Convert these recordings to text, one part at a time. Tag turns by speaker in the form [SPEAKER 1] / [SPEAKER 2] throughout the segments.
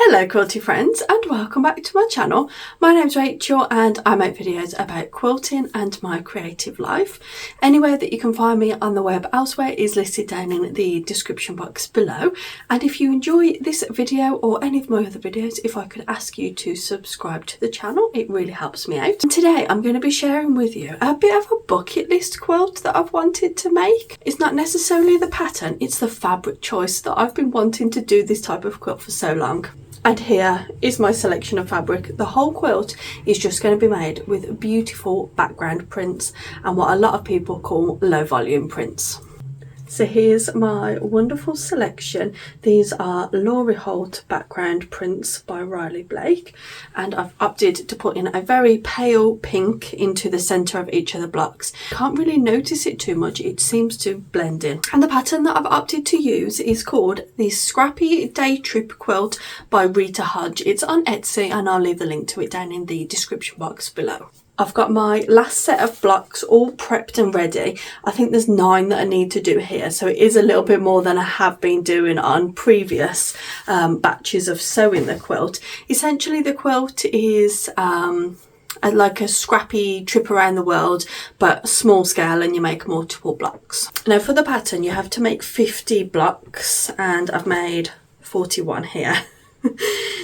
[SPEAKER 1] Hello quilty friends and welcome back to my channel. My name's Rachel and I make videos about quilting and my creative life. Anywhere that you can find me on the web elsewhere is listed down in the description box below. And if you enjoy this video or any of my other videos, if I could ask you to subscribe to the channel, it really helps me out. And today I'm going to be sharing with you a bit of a bucket list quilt that I've wanted to make. It's not necessarily the pattern, it's the fabric choice that I've been wanting to do this type of quilt for so long. And here is my selection of fabric. The whole quilt is just going to be made with beautiful background prints and what a lot of people call low volume prints. So here's my wonderful selection. These are Laurie Holt background prints by Riley Blake, and I've opted to put in a very pale pink into the centre of each of the blocks. Can't really notice it too much, it seems to blend in. And the pattern that I've opted to use is called the Scrappy Day Trip Quilt by Rita Hodge. It's on Etsy and I'll leave the link to it down in the description box below. I've got my last set of blocks all prepped and ready. I think there's 9 that I need to do here, so it is a little bit more than I have been doing on previous batches of sewing the quilt. Essentially the quilt is like a scrappy trip around the world, but small scale, and you make multiple blocks. Now for the pattern you have to make 50 blocks and I've made 41 here.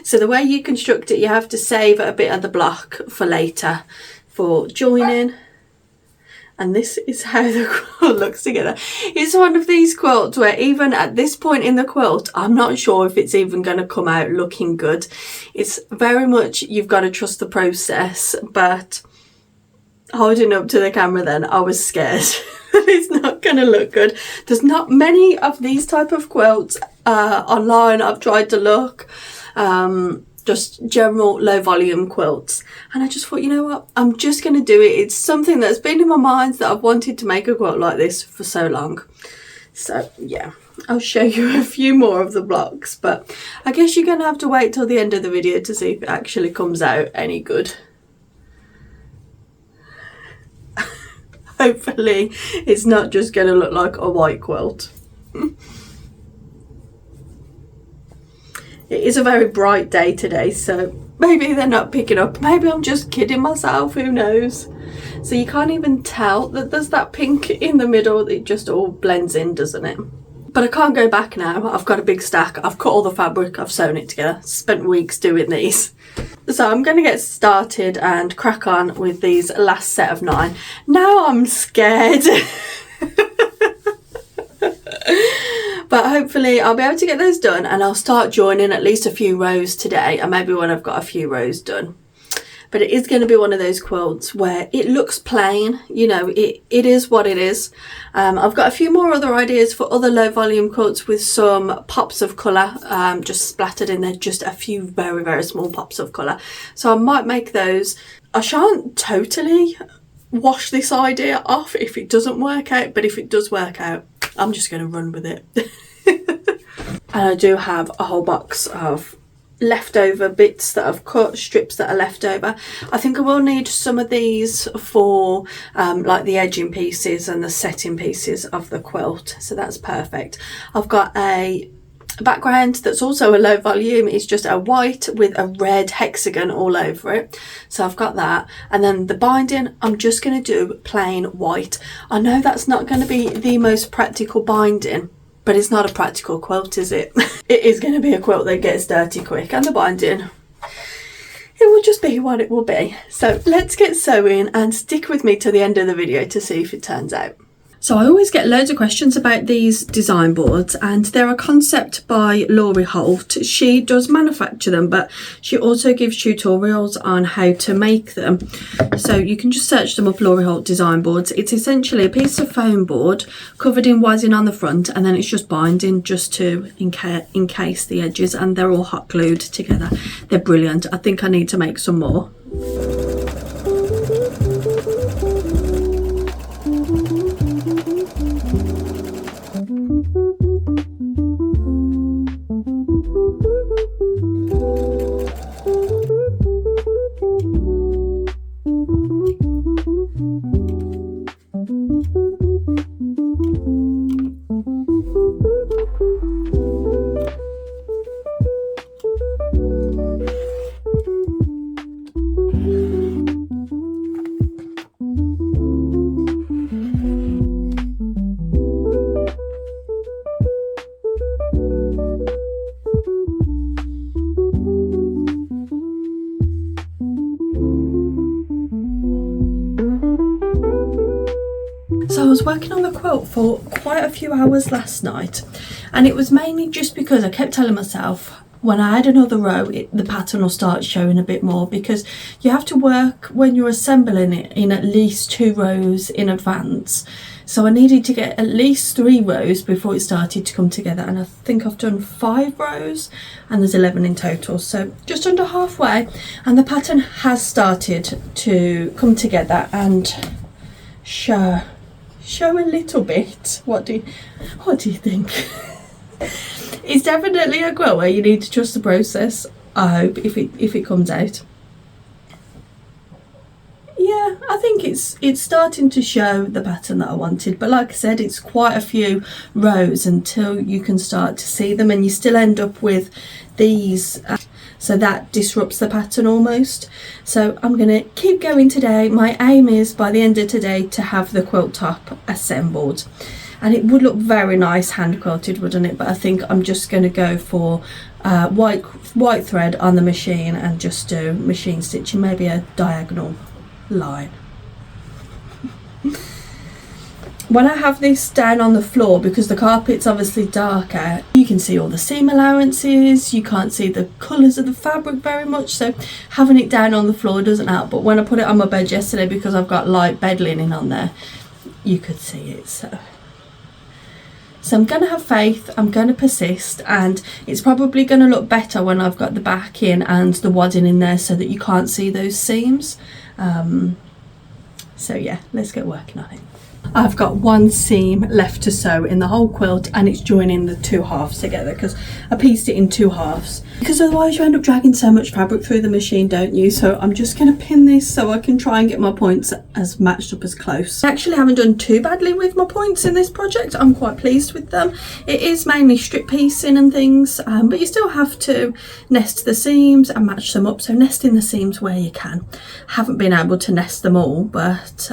[SPEAKER 1] So the way you construct it, you have to save a bit of the block for later for joining, and this is how the quilt looks together. It's one of these quilts where even at this point in the quilt I'm not sure if it's even going to come out looking good. It's very much you've got to trust the process, but holding up to the camera then I was scared that it's not going to look good. There's not many of these type of quilts online. I've tried to look just general low volume quilts, and I just thought, you know what, I'm just going to do it. It's something that's been in my mind that I've wanted to make a quilt like this for so long. So yeah, I'll show you a few more of the blocks, but I guess you're going to have to wait till the end of the video to see if it actually comes out any good. Hopefully it's not just going to look like a white quilt. It is a very bright day today, so maybe they're not picking up. Maybe I'm just kidding myself, who knows. So you can't even tell that there's that pink in the middle. It just all blends in, doesn't it? But I can't go back now. I've got a big stack. I've cut all the fabric. I've sewn it together. Spent weeks doing these. So I'm going to get started and crack on with these last set of 9. Now I'm scared. But hopefully I'll be able to get those done, and I'll start joining at least a few rows today, and maybe when I've got a few rows done. But it is going to be one of those quilts where it looks plain, you know, it is what it is. I've got a few more other ideas for other low volume quilts with some pops of colour just splattered in there, just a few very, very small pops of colour. So I might make those. I shan't totally wash this idea off if it doesn't work out, but if it does work out, I'm just going to run with it. And I do have a whole box of leftover bits that I've cut, strips that are left over. I think I will need some of these for like the edging pieces and the setting pieces of the quilt, so that's perfect. I've got a background that's also a low volume. It's just a white with a red hexagon all over it, so I've got that. And then the binding, I'm just going to do plain white. I know that's not going to be the most practical binding, but it's not a practical quilt, is it? It is going to be a quilt that gets dirty quick, and the binding, it will just be what it will be. So let's get sewing and stick with me to the end of the video to see if it turns out. So I always get loads of questions about these design boards, and they're a concept by Laurie Holt. She does manufacture them, but she also gives tutorials on how to make them. So you can just search them up, Laurie Holt design boards. It's essentially a piece of foam board covered in whiting on the front, and then it's just binding just to encase the edges, and they're all hot glued together. They're brilliant. I think I need to make some more. So I was working on the quilt for quite a few hours last night, and it was mainly just because I kept telling myself when I add another row the pattern will start showing a bit more, because you have to work when you're assembling it in at least 2 rows in advance. So I needed to get at least 3 rows before it started to come together, and I think I've done 5 rows and there's 11 in total, so just under halfway, and the pattern has started to come together and show a little bit. What do you think? It's definitely a quilt where you need to trust the process, I hope, if it comes out. Yeah, I think it's starting to show the pattern that I wanted, but like I said, it's quite a few rows until you can start to see them, and you still end up with these, so that disrupts the pattern almost. So I'm gonna keep going today. My aim is by the end of today to have the quilt top assembled, and it would look very nice hand quilted, wouldn't it? But I think I'm just going to go for white thread on the machine and just do machine stitching, maybe a diagonal line. When I have this down on the floor, because the carpet's obviously darker, you can see all the seam allowances, you can't see the colours of the fabric very much, so having it down on the floor doesn't help. But when I put it on my bed yesterday, because I've got light bed linen on there, you could see it. So I'm going to have faith, I'm going to persist, and it's probably going to look better when I've got the back in and the wadding in there so that you can't see those seams. So yeah, let's get working on it. I've got 1 seam left to sew in the whole quilt, and it's joining the 2 halves together because I pieced it in 2 halves, because otherwise you end up dragging so much fabric through the machine, don't you? So I'm just going to pin this so I can try and get my points as matched up as close. I actually haven't done too badly with my points in this project. I'm quite pleased with them. It is mainly strip piecing and things, but you still have to nest the seams and match them up, so nesting the seams where you can. Haven't been able to nest them all, but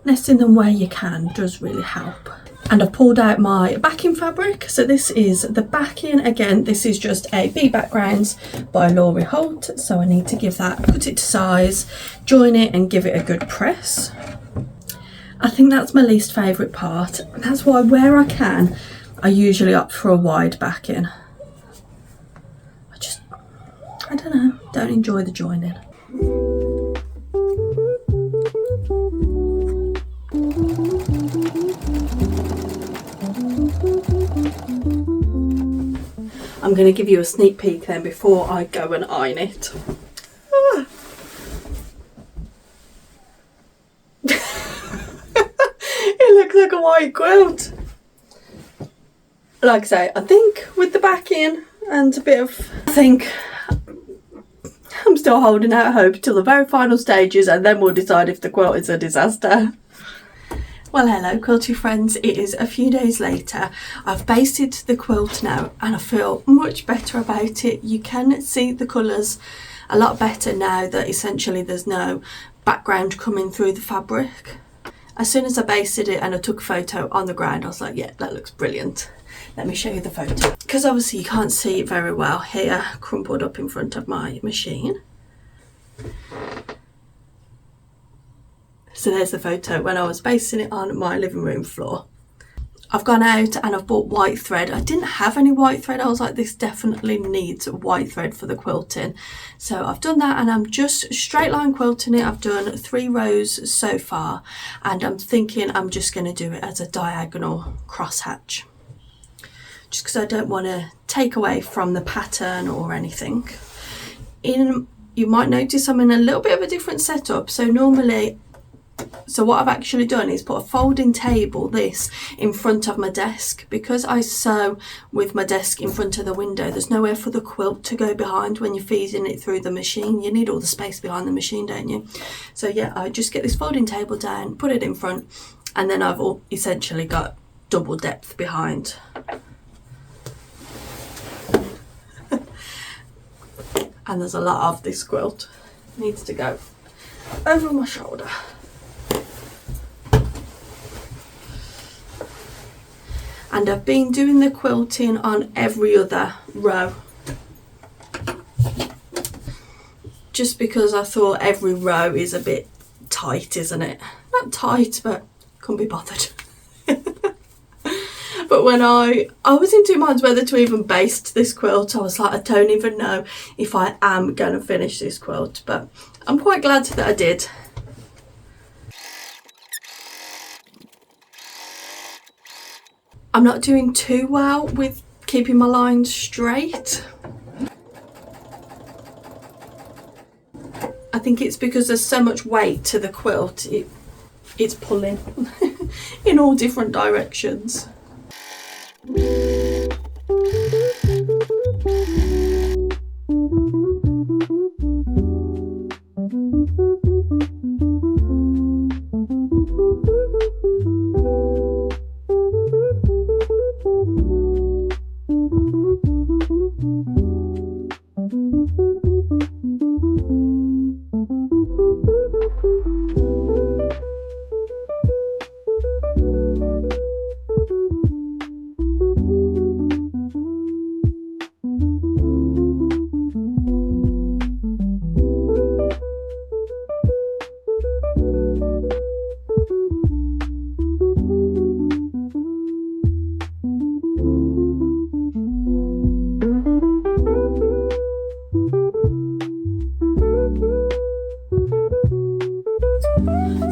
[SPEAKER 1] nesting them where you can does really help. And I've pulled out my backing fabric. So this is the backing. Again, this is just a B Backgrounds by Laurie Holt. So I need to give that, cut it to size, join it and give it a good press. I think that's my least favourite part. And that's why where I can, I usually opt for a wide backing. I don't know, don't enjoy the joining. I'm going to give you a sneak peek then before I go and iron it. It looks like a white quilt. Like I say, I think with the backing and a bit of, I think I'm still holding out hope till the very final stages, and then we'll decide if the quilt is a disaster. Well, hello quilty friends, it is a few days later. I've basted the quilt now and I feel much better about it. You can see the colours a lot better now that essentially there's no background coming through the fabric. As soon as I basted it and I took a photo on the ground, I was like, yeah, that looks brilliant. Let me show you the photo. Because obviously you can't see it very well here, crumpled up in front of my machine. So there's the photo when I was basting it on my living room floor. I've gone out and I've bought white thread. I didn't have any white thread. I was like, this definitely needs white thread for the quilting. So I've done that and I'm just straight line quilting it. I've done 3 rows so far and I'm thinking I'm just going to do it as a diagonal crosshatch. Just because I don't want to take away from the pattern or anything. You might notice I'm in a little bit of a different setup. So what I've actually done is put a folding table, this, in front of my desk. Because I sew with my desk in front of the window, there's nowhere for the quilt to go behind when you're feeding it through the machine. You need all the space behind the machine, don't you? So yeah, I just get this folding table down, put it in front, and then I've essentially got double depth behind. And there's a lot of this quilt. It needs to go over my shoulder. And I've been doing the quilting on every other row. Just because I thought every row is a bit tight, isn't it? Not tight, but couldn't be bothered. But when I was in two minds whether to even baste this quilt. I was like, I don't even know if I am going to finish this quilt, but I'm quite glad that I did. I'm not doing too well with keeping my lines straight. I think it's because there's so much weight to the quilt, it's pulling in all different directions.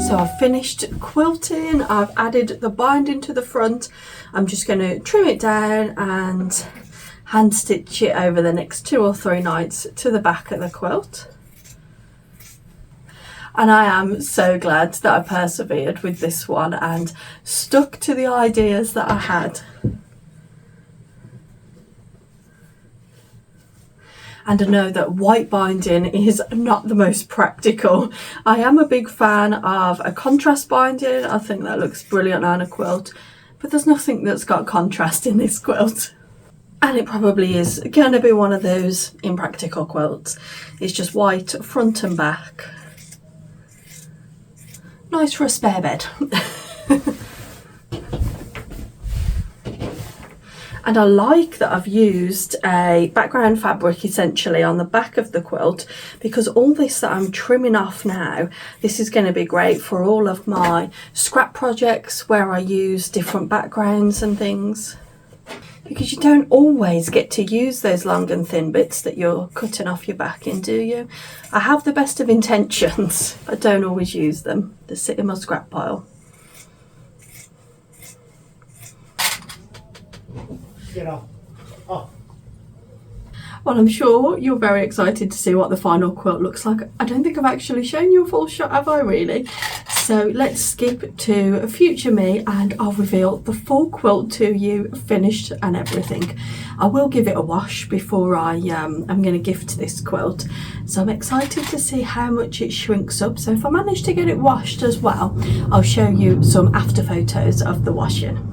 [SPEAKER 1] So I've finished quilting, I've added the binding to the front. I'm just going to trim it down and hand stitch it over the next 2 or 3 nights to the back of the quilt. And I am so glad that I persevered with this one and stuck to the ideas that I had. And I know that white binding is not the most practical. I am a big fan of a contrast binding. I think that looks brilliant on a quilt, but there's nothing that's got contrast in this quilt. And it probably is going to be one of those impractical quilts. It's just white front and back. Nice for a spare bed. And I like that I've used a background fabric essentially on the back of the quilt, because all this that I'm trimming off now, this is going to be great for all of my scrap projects where I use different backgrounds and things. Because you don't always get to use those long and thin bits that you're cutting off your backing, do you? I have the best of intentions, but don't always use them. They sit in my scrap pile. Oh. Well, I'm sure you're very excited to see what the final quilt looks like. I don't think I've actually shown you a full shot, have I really? So let's skip to future me and I'll reveal the full quilt to you, finished and everything. I will give it a wash before I'm going to gift this quilt. So I'm excited to see how much it shrinks up. So if I manage to get it washed as well, I'll show you some after photos of the washing.